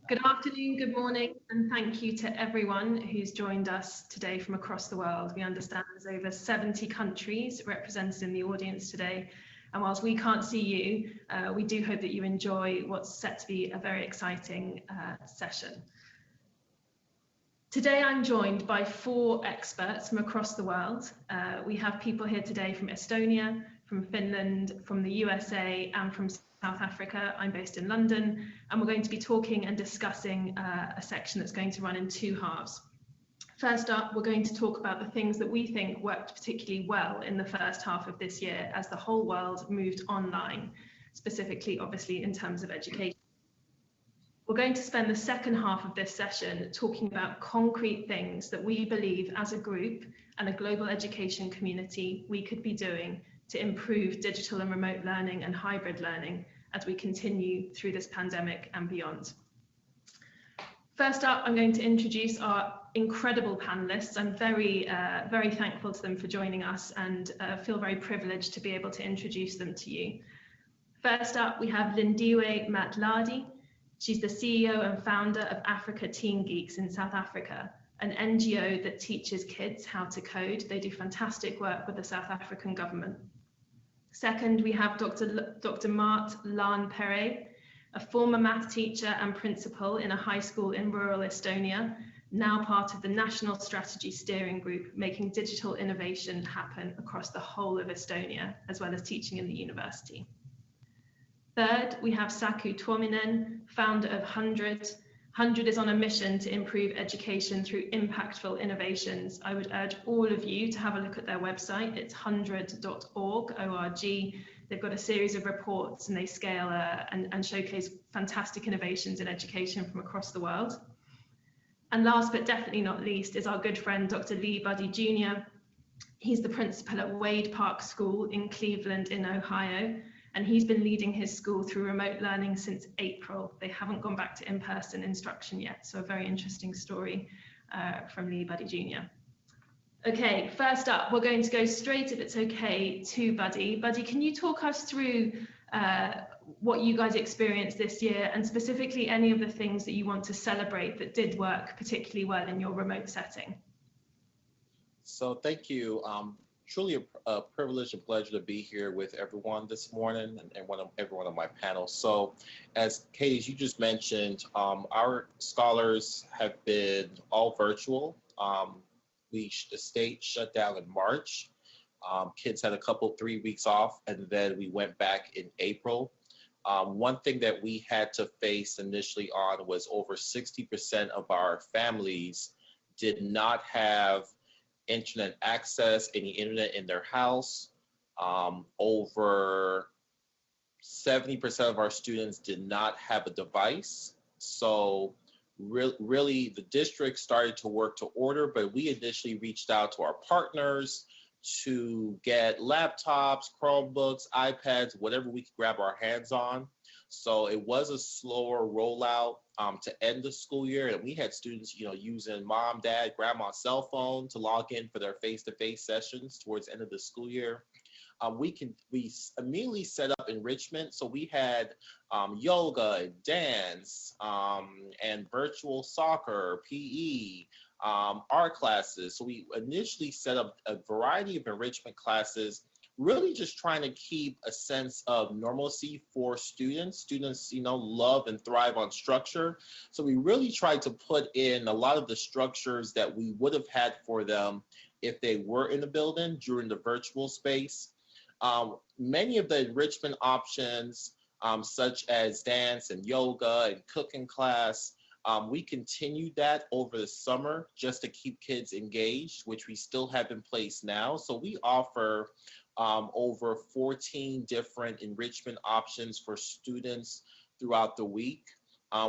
Good afternoon, good morning, and thank you to everyone who's joined us today from across the world. We understand there's over 70 countries represented in the audience today. And whilst we can't see you, we do hope that you enjoy what's set to be a very exciting session. Today I'm joined by 4 experts from across the world. We have people here today from Estonia, from Finland, from the USA, and from South Africa. I'm based in London, and we're going to be talking and discussing a section that's going to run in 2 halves. First up, we're going to talk about the things that we think worked particularly well in the first half of this year as the whole world moved online, specifically, obviously, in terms of education. We're going to spend the second half of this session talking about concrete things that we believe as a group and a global education community we could be doing to improve digital and remote learning and hybrid learning as we continue through this pandemic and beyond. First up, I'm going to introduce our incredible panelists. I'm very thankful to them for joining us and feel very privileged to be able to introduce them to you. First up, we have Lindiwe Matlali. She's the CEO and founder of Africa Teen Geeks in South Africa, an NGO that teaches kids how to code. They do fantastic work with the South African government. Second, we have Dr. Mart Laanpere, a former math teacher and principal in a high school in rural Estonia, now part of the National Strategy Steering Group, making digital innovation happen across the whole of Estonia, as well as teaching in the university. Third, we have Saku Tuominen, founder of 100. 100 is on a mission to improve education through impactful innovations. I would urge all of you to have a look at their website. It's 100.org, O-R-G. They've got a series of reports and they scale and showcase fantastic innovations in education from across the world. And last but definitely not least is our good friend, Dr. Lee Buddy Jr. He's the principal at Wade Park School in Cleveland in Ohio. And he's been leading his school through remote learning since April. They haven't gone back to in-person instruction yet. So a very interesting story from Lee Buddy Jr. Okay, first up, we're going to go straight, if it's okay, to Buddy. Buddy, can you talk us through what you guys experienced this year and specifically any of the things that you want to celebrate that did work particularly well in your remote setting? So thank you. Truly a privilege and pleasure to be here with everyone this morning and everyone on my panel. So as Katy, as you just mentioned, our scholars have been all virtual. The state shut down in March. Kids had 3 weeks off, and then we went back in April. One thing that we had to face initially on was over 60% of our families did not have internet access, any internet in their house. Over 70% of our students did not have a device. So really the district started to work to order, but we initially reached out to our partners to get laptops, Chromebooks, iPads, whatever we could grab our hands on. So it was a slower rollout to end the school year, and we had students, using mom, dad, grandma's cell phone to log in for their face-to-face sessions towards the end of the school year. We immediately set up enrichment, so we had yoga, and dance, and virtual soccer, PE, art classes. So we initially set up a variety of enrichment classes, really just trying to keep a sense of normalcy for students. Students, love and thrive on structure. So we really tried to put in a lot of the structures that we would have had for them if they were in the building during the virtual space. Many of the enrichment options, such as dance and yoga and cooking class, we continued that over the summer just to keep kids engaged, which we still have in place now. So we offer over 14 different enrichment options for students throughout the week.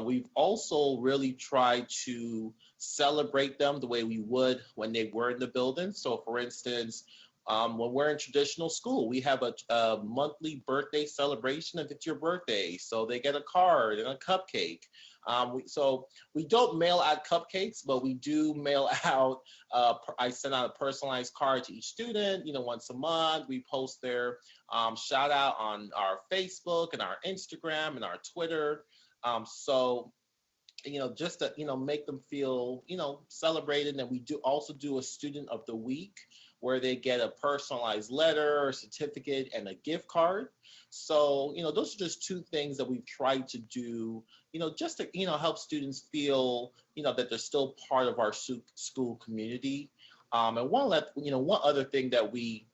We've also really tried to celebrate them the way we would when they were in the building. So for instance, when we're in traditional school, we have a monthly birthday celebration if it's your birthday. So they get a card and a cupcake. So we don't mail out cupcakes, but we do mail out, I send out a personalized card to each student, once a month. We post their shout out on our Facebook and our Instagram and our Twitter. So just to, make them feel, celebrated. And we do also do a student of the week where they get a personalized letter, a certificate, and a gift card. So, those are just two things that we've tried to do, just to, help students feel, that they're still part of our school community. And one other thing that we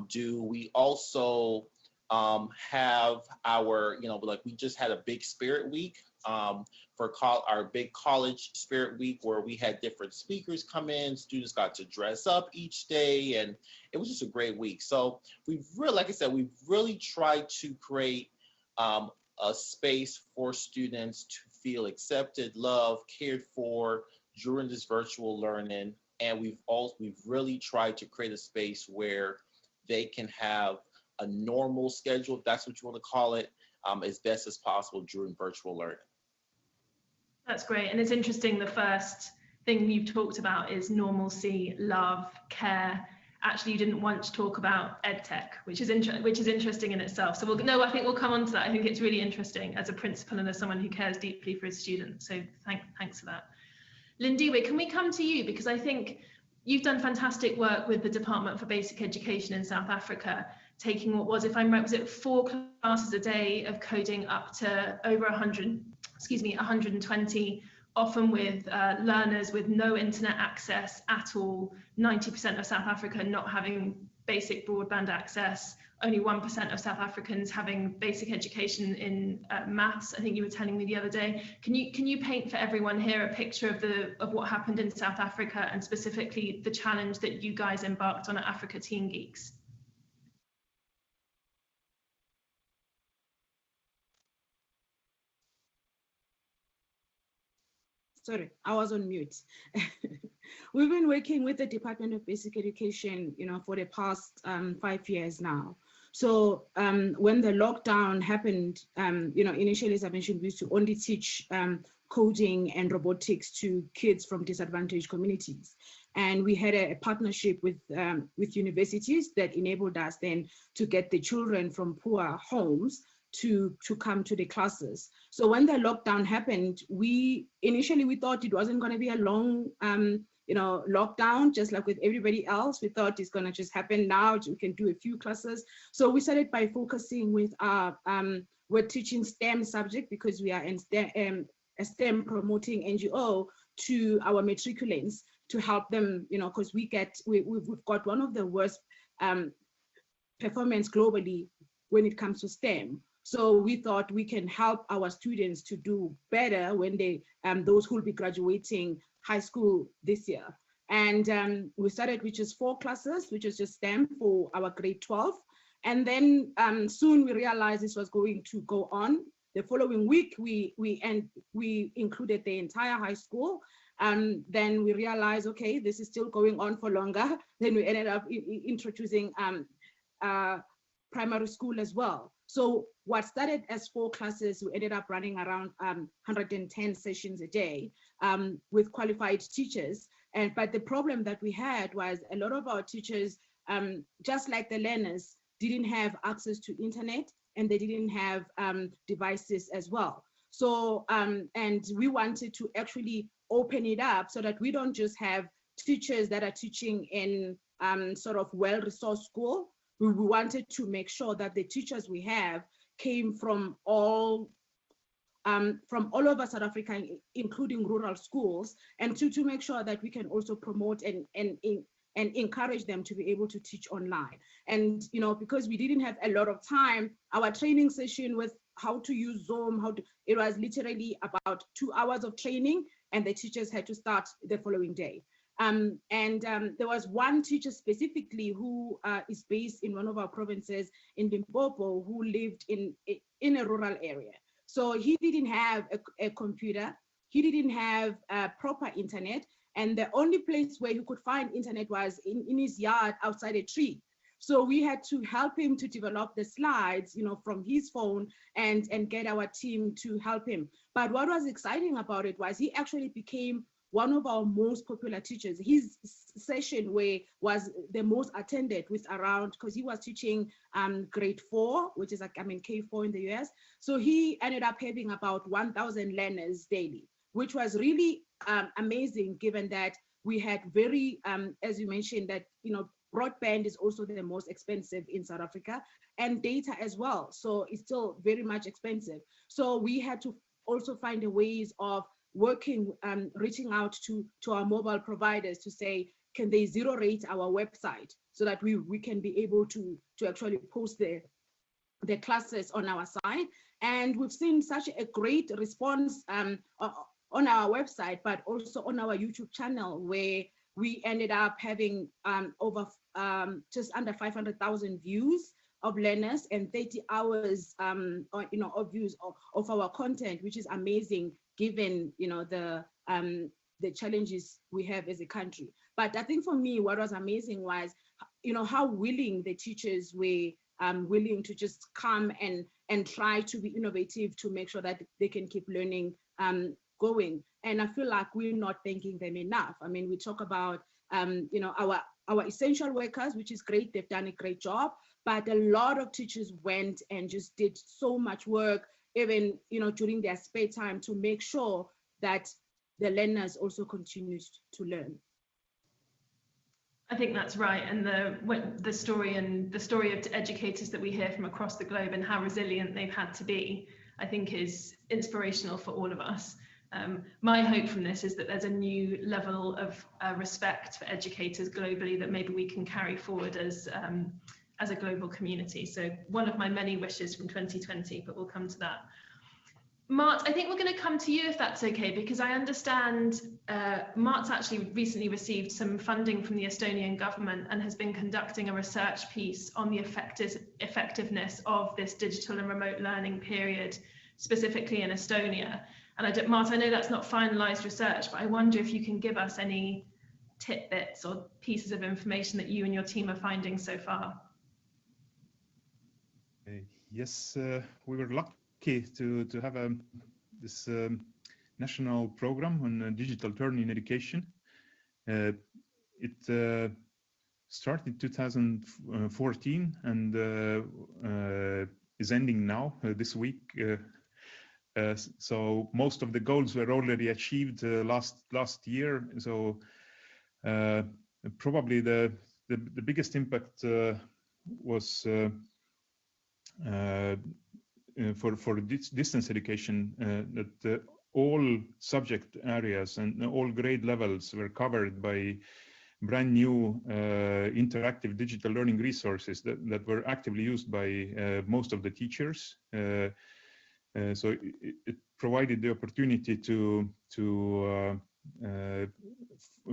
do, we also have our, we just had a big spirit week for our big college spirit week, where we had different speakers come in, students got to dress up each day, and it was just a great week. So we've really, like I said, we've really tried to create a space for students to feel accepted, loved, cared for during this virtual learning. And we've really tried to create a space where they can have a normal schedule, if that's what you want to call it, as best as possible during virtual learning. That's great. And it's interesting, the first thing you've talked about is normalcy, love, care. Actually, you didn't want to talk about EdTech, which is interesting in itself. So I think we'll come on to that. I think it's really interesting as a principal and as someone who cares deeply for his students. So thanks for that. Lindiwe, can we come to you? Because I think you've done fantastic work with the Department for Basic Education in South Africa, taking what was, if I'm right, was it 4 classes a day of coding up to over 120, often with learners with no internet access at all, 90% of South Africa not having basic broadband access, only 1% of South Africans having basic education in maths. I think you were telling me the other day. Can you paint for everyone here a picture of what happened in South Africa, and specifically the challenge that you guys embarked on at Africa Teen Geeks? Sorry, I was on mute. We've been working with the Department of Basic Education, for the past 5 years now. So when the lockdown happened, initially, as I mentioned, we used to only teach coding and robotics to kids from disadvantaged communities. And we had a partnership with universities that enabled us then to get the children from poor homes to come to the classes. So when the lockdown happened, initially we thought it wasn't going to be a long lockdown, just like with everybody else. We thought it's going to just happen now, we can do a few classes. So we started by focusing with we're teaching STEM subject, because we are in a STEM promoting NGO, to our matriculants to help them, because we've got one of the worst performance globally when it comes to STEM. So we thought we can help our students to do better when those who will be graduating high school this year. And we started with just 4 classes, which is just STEM for our grade 12. And then soon we realized this was going to go on. The following week, we included the entire high school. Then we realized, okay, this is still going on for longer. Then we ended up introducing primary school as well. So what started as 4 classes, we ended up running around 110 sessions a day with qualified teachers. But the problem that we had was a lot of our teachers, just like the learners, didn't have access to internet, and they didn't have devices as well. So, and we wanted to actually open it up so that we don't just have teachers that are teaching in sort of well-resourced school. We wanted to make sure that the teachers we have came from all over South Africa, including rural schools, and to make sure that we can also promote and encourage them to be able to teach online. And because we didn't have a lot of time, our training session with how to use Zoom, it was literally about 2 hours of training, and the teachers had to start the following day. There was one teacher specifically who is based in one of our provinces in Limpopo, who lived in a rural area. So he didn't have a computer, he didn't have proper internet, and the only place where he could find internet was in his yard outside a tree. So we had to help him to develop the slides, from his phone and get our team to help him. But what was exciting about it was he actually became one of our most popular teachers. His session was the most attended, with around, because he was teaching grade 4, which is K4 in the US. So he ended up having about 1,000 learners daily. which was really amazing, given that we had very, as you mentioned, that broadband is also the most expensive in South Africa, and data as well. So it's still very much expensive. So we had to also find ways of working, reaching out to our mobile providers to say, can they zero rate our website so that we can be able to actually post the classes on our site. And we've seen such a great response on our website, but also on our YouTube channel, where we ended up having over just under 500,000 views of learners and 30 hours of views of our content, which is amazing given the challenges we have as a country. But I think for me, what was amazing was how willing the teachers were, willing to just come and try to be innovative to make sure that they can keep learning going. And I feel like we're not thanking them enough. I mean, we talk about our essential workers, which is great. They've done a great job, but a lot of teachers went and just did so much work, even during their spare time, to make sure that the learners also continues to learn. I think that's right, and the story of educators that we hear from across the globe and how resilient they've had to be, I think is inspirational for all of us. My hope from this is that there's a new level of respect for educators globally that maybe we can carry forward as a global community. So one of my many wishes from 2020, but we'll come to that. Mart, I think we're going to come to you if that's okay, because I understand Mart's actually recently received some funding from the Estonian government and has been conducting a research piece on the effectiveness of this digital and remote learning period, specifically in Estonia. And Mart, I know that's not finalized research, but I wonder if you can give us any tidbits or pieces of information that you and your team are finding so far. Yes, we were lucky to have this national program on digital turn in education. It started 2014 and is ending now this week. So most of the goals were already achieved last year. So probably the biggest impact was for distance education, that all subject areas and all grade levels were covered by brand new interactive digital learning resources that were actively used by most of the teachers. So it provided the opportunity to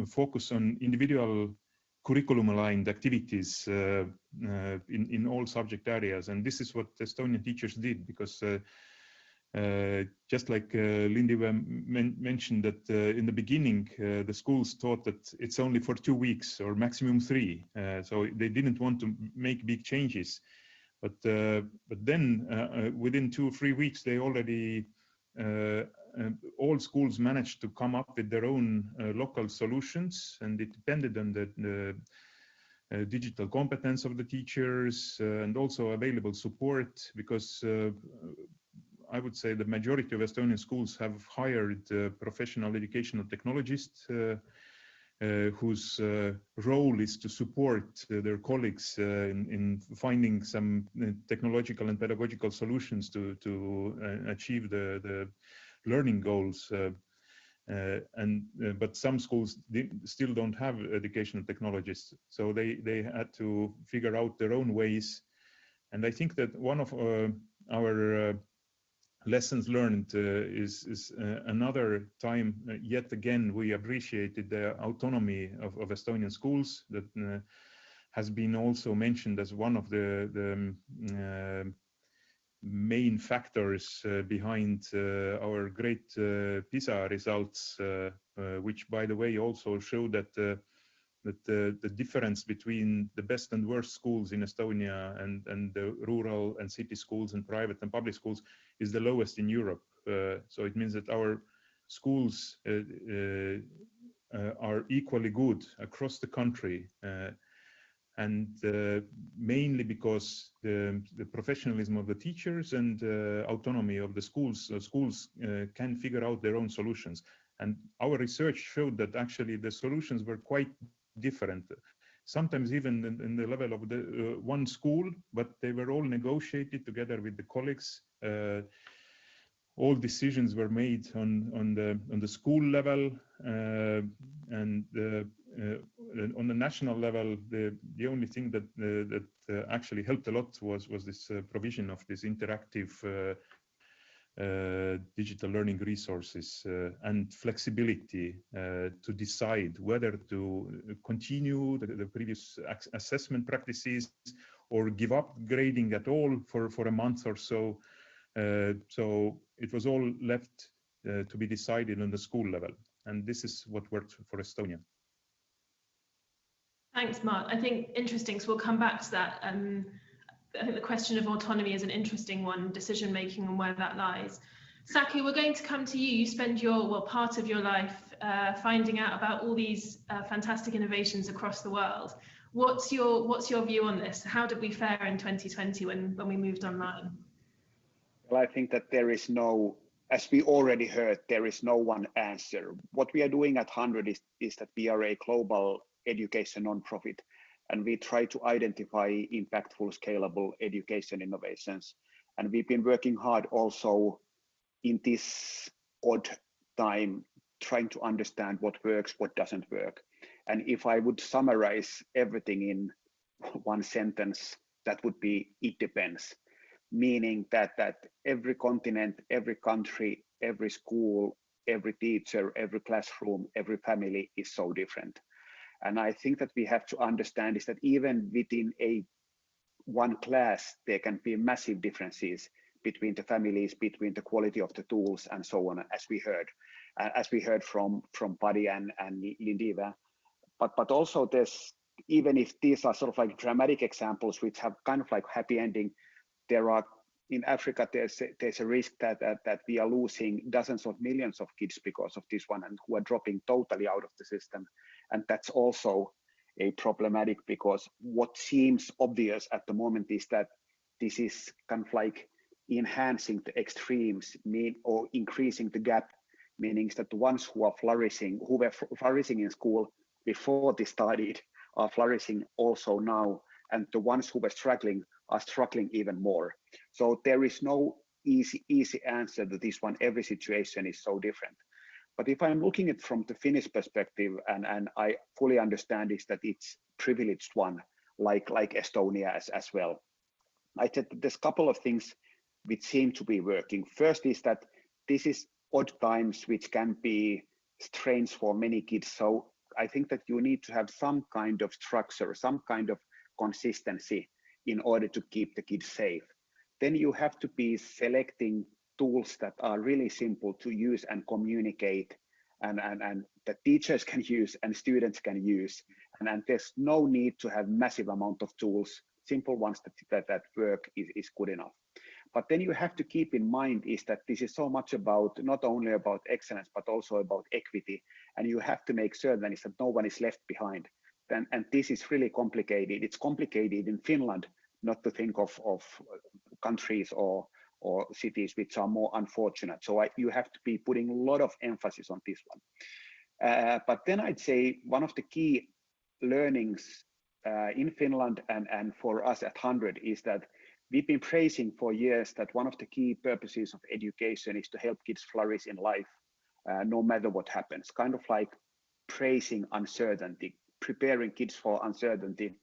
focus on individual curriculum-aligned activities in all subject areas, and this is what Estonian teachers did, because just like Lindiwe mentioned that in the beginning, the schools thought that it's only for 2 weeks or maximum 3, so they didn't want to make big changes. But then within 2 or 3 weeks, they already all schools managed to come up with their own local solutions, and it depended on the digital competence of the teachers and also available support, because I would say the majority of Estonian schools have hired professional educational technologists whose role is to support their colleagues in finding some technological and pedagogical solutions to achieve the learning goals. But some schools still don't have educational technologists, so they had to figure out their own ways. And I think that one of our lessons learned is another time, yet again, we appreciated the autonomy of Estonian schools that has been also mentioned as one of the main factors behind our great PISA results, which, by the way, also show that the difference between the best and worst schools in Estonia and the rural and city schools and private and public schools is the lowest in Europe. So it means that our schools are equally good across the country. and mainly because the professionalism of the teachers and autonomy of the schools. Schools can figure out their own solutions. And our research showed that actually the solutions were quite different, sometimes even in the level of the one school, but they were all negotiated together with the colleagues. All decisions were made on the school level, and on the national level, the only thing that actually helped a lot was this provision of this interactive digital learning resources and flexibility to decide whether to continue the previous assessment practices or give up grading at all for a month or so. So it was all left to be decided on the school level, and this is what worked for Estonia. Thanks, Mart. I think interesting, so we'll come back to that. I think the question of autonomy is an interesting one, decision making and where that lies. Saku, we're going to come to you. You spend part of your life finding out about all these fantastic innovations across the world. What's your view on this? How did we fare in 2020 when we moved online? Well, I think that there is no, as we already heard, there is no one answer. What we are doing at 100 is that we are a global education nonprofit, and we try to identify impactful, scalable education innovations. And we've been working hard also in this odd time, trying to understand what works, what doesn't work. And if I would summarize everything in one sentence, that would be, it depends. Meaning that every continent, every country, every school, every teacher, every classroom, every family is so different. And I think that we have to understand is that even within one class, there can be massive differences between the families, between the quality of the tools and so on, as we heard from Paddy and Lindiwe. But also there's, even if these are sort of like dramatic examples which have kind of like happy ending, there are, in Africa, there's a risk that we are losing dozens of millions of kids because of this one, and who are dropping totally out of the system. And that's also a problematic, because what seems obvious at the moment is that this is kind of like enhancing the extremes, or increasing the gap, meaning that the ones who were flourishing in school before they started are flourishing also now, and the ones who were struggling are struggling even more. So there is no easy answer to this one. Every situation is so different. But if I'm looking at from the Finnish perspective, and I fully understand is that it's privileged one, like Estonia as well. I said there's a couple of things which seem to be working. First is that this is odd times which can be strange for many kids. So I think that you need to have some kind of structure, some kind of consistency in order to keep the kids safe. Then you have to be selecting tools that are really simple to use and communicate, and that teachers can use and students can use. And there's no need to have massive amount of tools. Simple ones that work is good enough. But then you have to keep in mind is that this is so much about, not only about excellence, but also about equity. And you have to make certain is that no one is left behind. And this is really complicated. It's complicated in Finland, not to think of countries or cities which are more unfortunate. So you have to be putting a lot of emphasis on this one. But then I'd say one of the key learnings in Finland and for us at 100 is that we've been praising for years that one of the key purposes of education is to help kids flourish in life, no matter what happens. Kind of like praising uncertainty, preparing kids for uncertainty.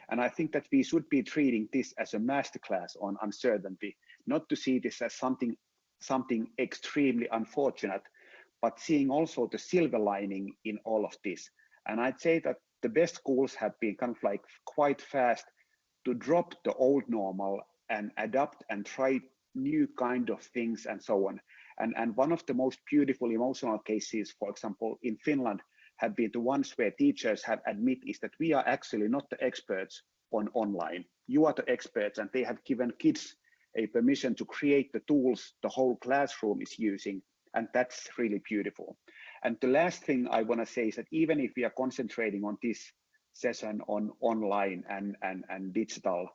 And I think that we should be treating this as a masterclass on uncertainty, not to see this as something extremely unfortunate, but seeing also the silver lining in all of this. And I'd say that the best schools have been kind of like quite fast to drop the old normal and adapt and try new kind of things and so on. And one of the most beautiful emotional cases, for example, in Finland, have been the ones where teachers have admitted is that we are actually not the experts on online. You are the experts, and they have given kids a permission to create the tools the whole classroom is using. And that's really beautiful. And the last thing I want to say is that even if we are concentrating on this session on online and digital,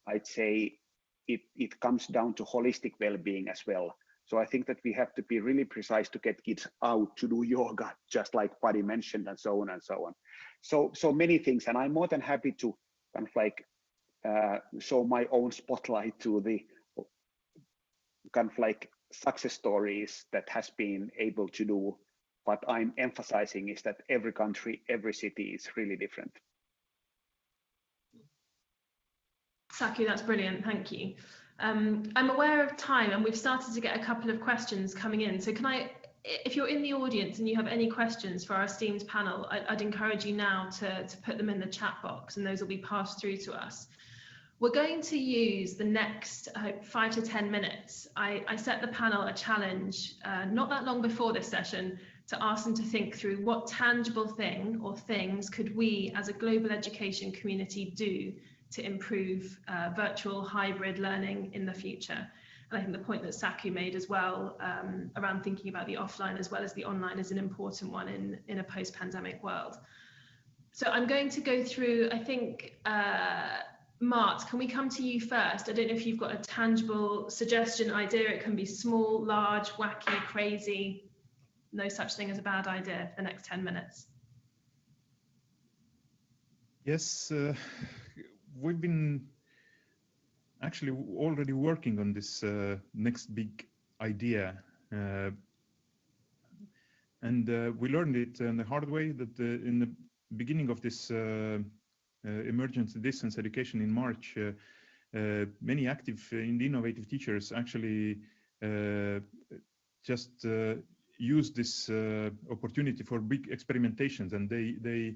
I'd say it comes down to holistic well-being as well. So I think that we have to be really precise to get kids out to do yoga, just like Paddy mentioned, and so on and so on. So many things, and I'm more than happy to kind of like show my own spotlight to the kind of like success stories that has been able to do. What I'm emphasizing is that every country, every city is really different. Saku, that's brilliant, thank you. I'm aware of time and we've started to get a couple of questions coming in. So can I, if you're in the audience and you have any questions for our esteemed panel, I'd encourage you now to put them in the chat box and those will be passed through to us. We're going to use the next 5 to 10 minutes. I set the panel a challenge not that long before this session to ask them to think through what tangible thing or things could we as a global education community do to improve virtual hybrid learning in the future. And I think the point that Saku made as well around thinking about the offline as well as the online is an important one in a post-pandemic world. So I'm going to go through, I think, Mart, can we come to you first? I don't know if you've got a tangible suggestion, idea. It can be small, large, wacky, crazy. No such thing as a bad idea for the next 10 minutes. Yes, we've been actually already working on this next big idea. And we learned it in the hard way that in the beginning of this emergency distance education in March, many active and innovative teachers actually just used this opportunity for big experimentations, and they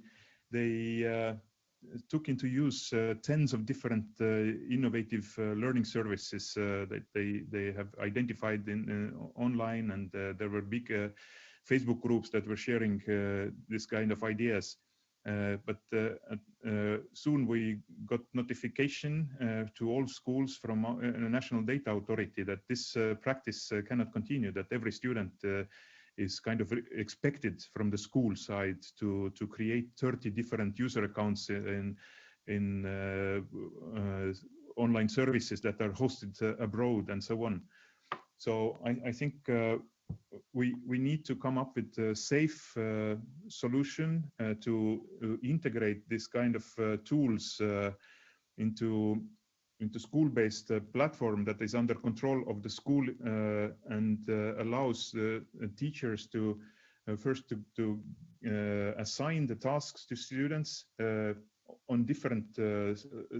took into use tens of different innovative learning services that they have identified in online, and there were big Facebook groups that were sharing this kind of ideas. But soon we got notification to all schools from a national data authority that this practice cannot continue, that every student is kind of expected from the school side to create 30 different user accounts in online services that are hosted abroad and so on. So I think we need to come up with a safe solution to integrate this kind of tools into school-based platform that is under control of the school and allows teachers to first to assign the tasks to students on different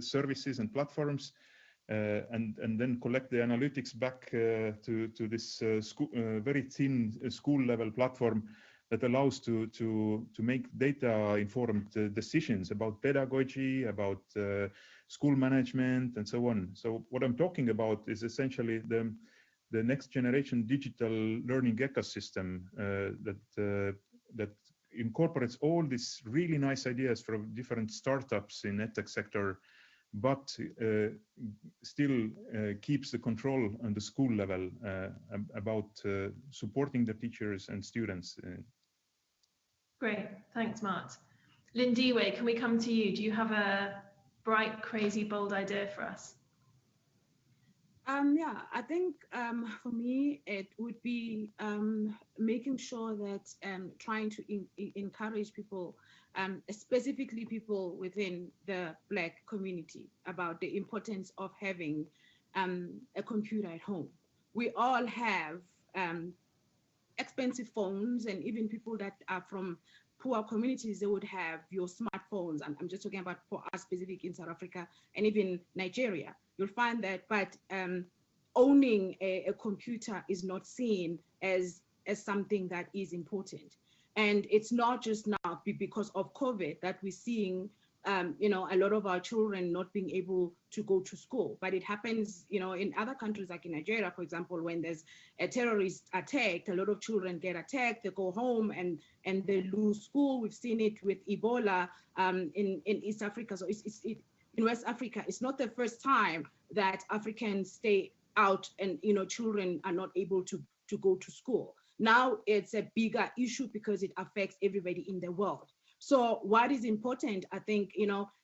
services and platforms, and then collect the analytics back to this very thin school level platform that allows to make data informed decisions about pedagogy, about school management, and so on. So what I'm talking about is essentially the next generation digital learning ecosystem that incorporates all these really nice ideas from different startups in EdTech sector, but still keeps the control on the school level about supporting the teachers and students. Great, thanks, Mart. Lindiwe, can we come to you? Do you have a bright, crazy, bold idea for us? Yeah, I think for me, it would be making sure that trying to encourage people, specifically people within the Black community, about the importance of having a computer at home. We all have expensive phones, and even people that are from poor communities, they would have your smartphones. And I'm just talking about for us specific in South Africa and even Nigeria. You'll find that, but owning a computer is not seen as something that is important. And it's not just now because of COVID that we're seeing a lot of our children not being able to go to school, but it happens, in other countries like in Nigeria, for example, when there's a terrorist attack, a lot of children get attacked, they go home and they lose school. We've seen it with Ebola in East Africa. So in West Africa, it's not the first time that Africans stay out and children are not able to go to school. Now it's a bigger issue because it affects everybody in the world. So what is important, I think,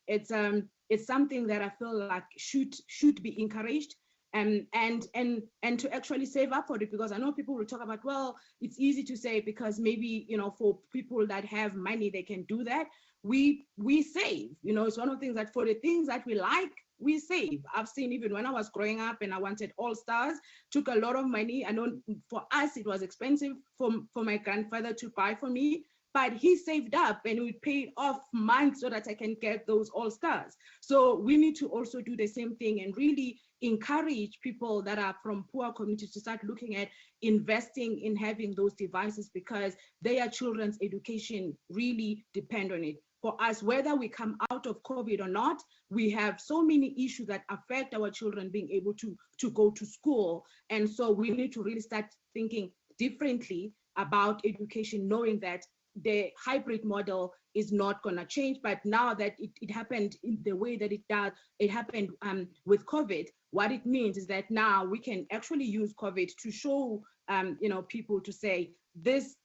it's something that I feel like should be encouraged. And to actually save up for it, because I know people will talk about, well, it's easy to say because maybe, for people that have money, they can do that. We save, it's one of the things that for the things that we like, we save. I've seen even when I was growing up and I wanted All Stars, took a lot of money. I know for us, it was expensive for my grandfather to buy for me, but he saved up and we paid off months so that I can get those All Stars. So we need to also do the same thing and really encourage people that are from poor communities to start looking at investing in having those devices, because their children's education really depend on it. For us, whether we come out of COVID or not, we have so many issues that affect our children being able to go to school. And so we need to really start thinking differently about education, knowing that the hybrid model is not going to change. But now that it happened in the way that it happened with COVID, what it means is that now we can actually use COVID to show people to say this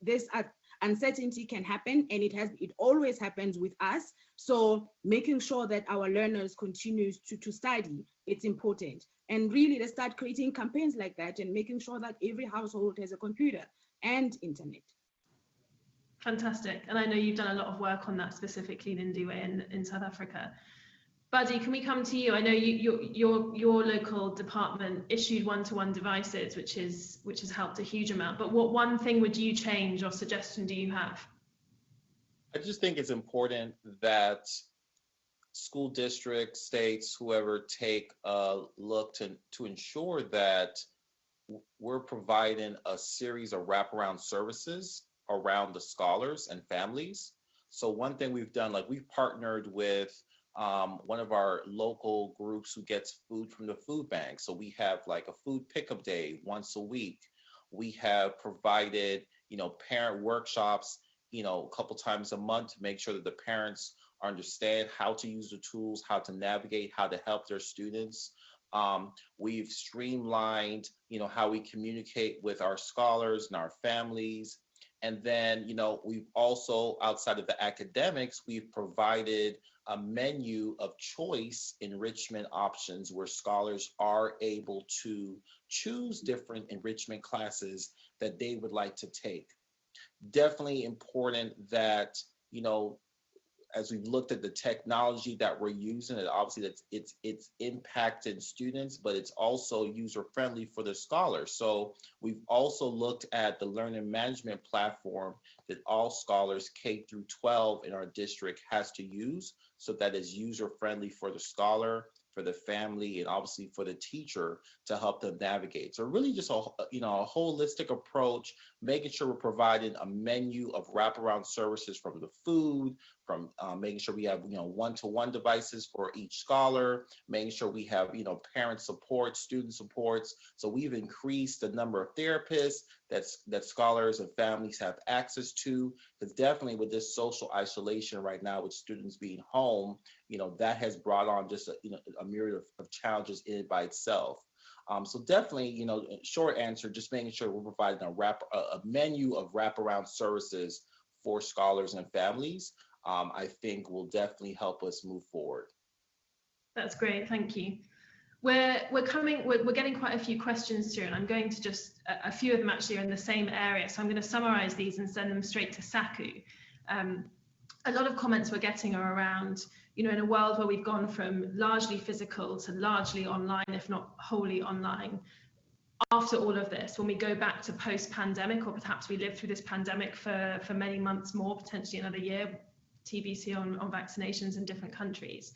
uncertainty can happen, and it always happens with us. So making sure that our learners continues to study, it's important. And really, they start creating campaigns like that and making sure that every household has a computer and internet. Fantastic. And I know you've done a lot of work on that specifically, Lindiwe, in South Africa. Buddy, can we come to you? I know your local department issued one-to-one devices, which has helped a huge amount. But what one thing would you change or suggestion do you have? I just think it's important that school districts, states, whoever, take a look to ensure that we're providing a series of wraparound services around the scholars and families. So one thing we've done, like we've partnered with one of our local groups who gets food from the food bank. So we have like a food pickup day once a week. We have provided, parent workshops, a couple times a month to make sure that the parents understand how to use the tools, how to navigate, how to help their students. We've streamlined, how we communicate with our scholars and our families. And then, we've also, outside of the academics, we've provided a menu of choice enrichment options where scholars are able to choose different enrichment classes that they would like to take. Definitely important that, as we've looked at the technology that we're using, and obviously that it's impacted students, but it's also user friendly for the scholars. So we've also looked at the learning management platform that all scholars K through 12 in our district has to use, so that is user friendly for the scholar, for the family, and obviously for the teacher to help them navigate. So really just a holistic approach, making sure we're providing a menu of wraparound services from the food, from making sure we have, one-to-one devices for each scholar, making sure we have, parent support, student supports. So we've increased the number of therapists that scholars and families have access to, because definitely with this social isolation right now, with students being home, that has brought on just a myriad of challenges in it by itself. So definitely, short answer, just making sure we're providing a menu of wraparound services for scholars and families, I think will definitely help us move forward. That's great, thank you. We're getting quite a few questions through, and I'm going to just, a few of them actually are in the same area, so I'm going to summarize these and send them straight to Saku. A lot of comments we're getting are around, in a world where we've gone from largely physical to largely online, if not wholly online. After all of this, when we go back to post-pandemic, or perhaps we live through this pandemic for many months more, potentially another year, TBC on vaccinations in different countries,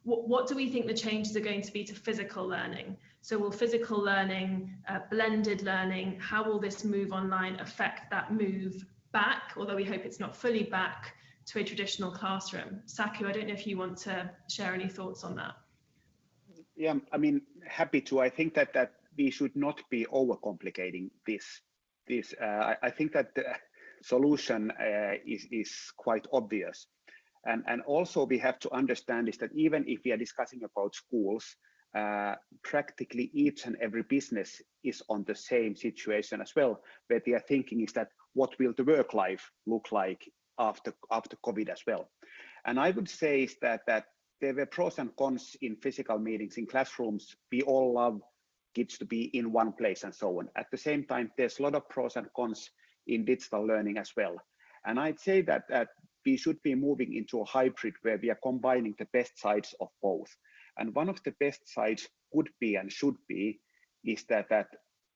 what do we think the changes are going to be to physical learning? So will physical learning, blended learning, how will this move online affect that move back, although we hope it's not fully back, to a traditional classroom? Saku, I don't know if you want to share any thoughts on that. Yeah, happy to. I think that we should not be overcomplicating this. I think that the solution is quite obvious. And also we have to understand is that even if we are discussing about schools, practically each and every business is on the same situation as well, where they are thinking is that what will the work life look like after COVID as well. And I would say is that there were pros and cons in physical meetings in classrooms. We all love kids to be in one place and so on. At the same time, there's a lot of pros and cons in digital learning as well. And I'd say that we should be moving into a hybrid where we are combining the best sides of both. And one of the best sides could be and should be is that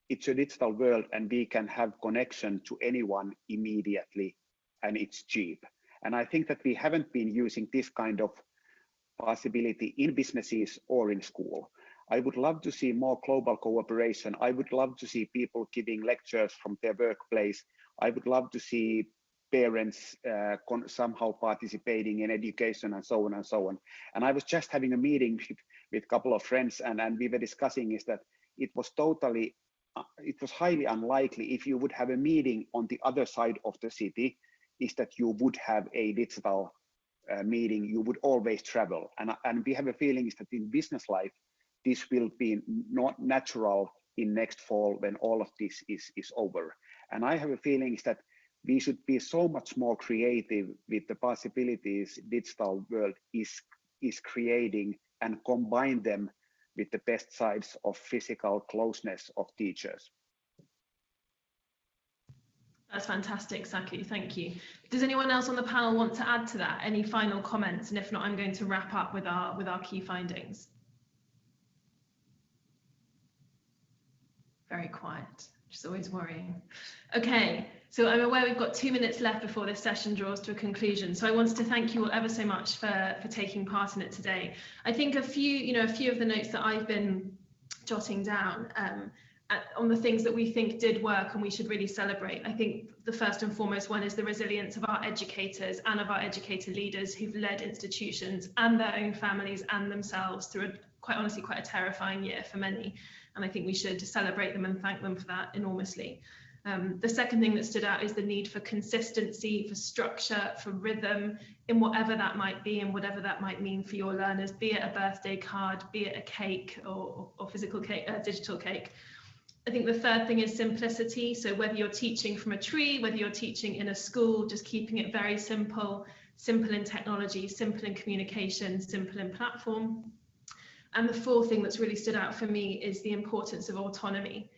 it's a digital world and we can have connection to anyone immediately and it's cheap. And I think that we haven't been using this kind of possibility in businesses or in school. I would love to see more global cooperation. I would love to see people giving lectures from their workplace. I would love to see parents somehow participating in education and so on and so on. And I was just having a meeting with a couple of friends and we were discussing is that it was highly unlikely if you would have a meeting on the other side of the city is that you would have a digital meeting, you would always travel. And we have a feeling is that in business life, this will be not natural in next fall when all of this is over. And I have a feeling is that we should be so much more creative with the possibilities digital world is creating and combine them with the best sides of physical closeness of teachers. That's fantastic, Saku, thank you. Does anyone else on the panel want to add to that? Any final comments? And if not, I'm going to wrap up with our key findings. Very quiet, which is always worrying. Okay, so I'm aware we've got 2 minutes left before this session draws to a conclusion. So I wanted to thank you all ever so much for taking part in it today. I think a few of the notes that I've been jotting down on the things that we think did work and we should really celebrate. I think the first and foremost one is the resilience of our educators and of our educator leaders who've led institutions and their own families and themselves through quite honestly quite a terrifying year for many. And I think we should celebrate them and thank them for that enormously. The second thing that stood out is the need for consistency, for structure, for rhythm, in whatever that might be and whatever that might mean for your learners, be it a birthday card, be it a cake or physical cake, digital cake. I think the third thing is simplicity. So whether you're teaching from a tree, whether you're teaching in a school, just keeping it very simple, simple in technology, simple in communication, simple in platform. And the fourth thing that's really stood out for me is the importance of autonomy.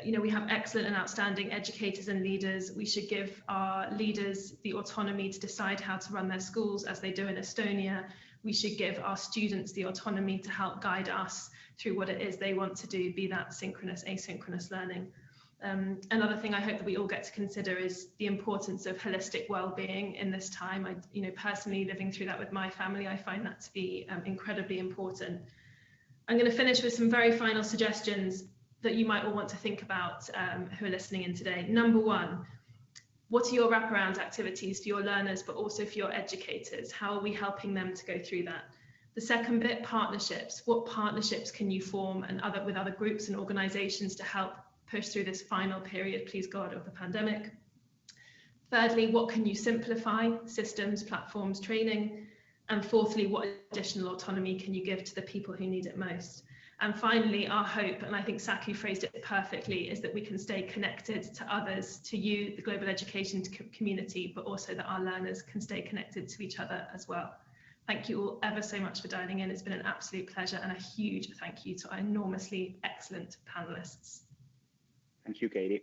We have excellent and outstanding educators and leaders. We should give our leaders the autonomy to decide how to run their schools as they do in Estonia. We should give our students the autonomy to help guide us through what it is they want to do, be that synchronous, asynchronous learning. Another thing I hope that we all get to consider is the importance of holistic well-being in this time. Personally living through that with my family, I find that to be incredibly important. I'm going to finish with some very final suggestions that you might all want to think about who are listening in today. Number one, what are your wraparound activities for your learners, but also for your educators? How are we helping them to go through that? The second bit, partnerships. What partnerships can you form with other groups and organizations to help push through this final period, please God, of the pandemic? Thirdly, what can you simplify? Systems, platforms, training. And fourthly, what additional autonomy can you give to the people who need it most? And finally, our hope, and I think Saku phrased it perfectly, is that we can stay connected to others, to you, the global education community, but also that our learners can stay connected to each other as well. Thank you all ever so much for dialing in. It's been an absolute pleasure, and a huge thank you to our enormously excellent panelists. Thank you, Katie.